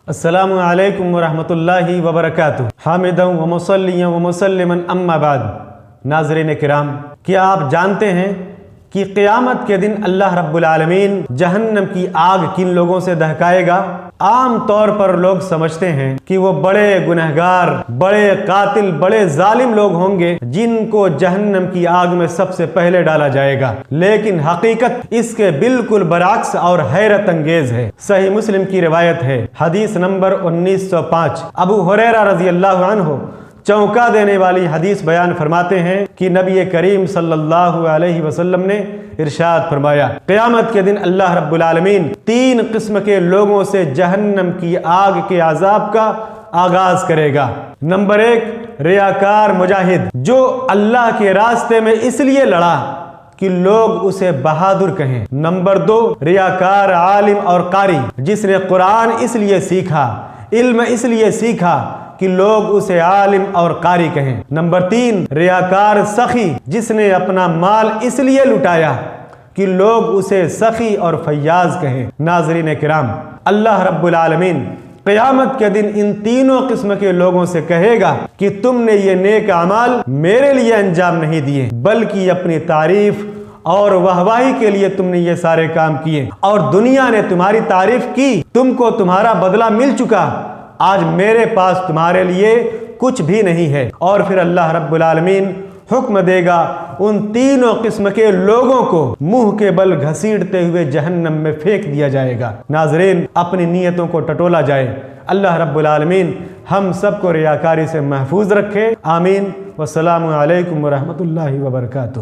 अस्सलामु अलैकुम वरहमतुल्लाहि वबरकातुहू। हामिदन व मुसल्लियन व मुसल्लिमन अम्मा बाद। नाज़रीन किराम, क्या आप जानते हैं कि क़यामत के दिन अल्लाह रब्बुल आलमीन जहन्नम की आग किन लोगों से दहकाएगा? आम तौर पर लोग समझते हैं कि वो बड़े गुनहगार, बड़े कातिल, बड़े जालिम लोग होंगे जिनको जहन्नम की आग में सबसे पहले डाला जाएगा, लेकिन हकीकत इसके बिल्कुल बरअक्स और हैरत अंगेज है। सही मुस्लिम की रिवायत है, हदीस नंबर 1905। अबू हुरैरा रज़ी अल्लाहु अन्हु चौंका देने वाली हदीस बयान फरमाते हैं कि नबी करीम सल्लल्लाहु अलैहि वसल्लम ने इरशाद फरमाया, क़यामत के दिन अल्लाह रब्बुल आलमीन 3 किस्म के लोगों से जहन्नम की आग के अजाब का आगाज करेगा। नंबर 1, रियाकार मुजाहिद, जो अल्लाह के रास्ते में इसलिए लड़ा कि लोग उसे बहादुर कहें। नंबर 2, रियाकार आलिम और कारी, जिसने कुरान इसलिए सीखा, इल्म इसलिए सीखा कि लोग उसे आलिम और कारी कहें। नंबर 3, रियाकार सखी, जिसने अपना माल इसलिए लुटाया कि लोग उसे सखी और फैयाज कहें। नाज़रीन किराम, अल्लाह रब्बुल आलमीन क़यामत के दिन इन तीनों किस्म के लोगों से कहेगा कि तुमने ये नेक अमाल मेरे लिए अंजाम नहीं दिए, बल्कि अपनी तारीफ और वाहवाही के लिए तुमने ये सारे काम किए, और दुनिया ने तुम्हारी तारीफ की, तुमको तुम्हारा बदला मिल चुका। आज मेरे पास तुम्हारे लिए कुछ भी नहीं है। और फिर अल्लाह रब्बुल आलमीन हुक्म देगा उन तीनों किस्म के लोगों को मुंह के बल घसीटते हुए जहन्नम में फेंक दिया जाएगा। नाज़रीन, अपनी नीयतों को टटोला जाए। अल्लाह रब्बुल आलमीन हम सबको रियाकारी से महफूज रखे। आमीन। वस्सलामु अलैकुम वरहमतुल्लाहि वबरकातुहू।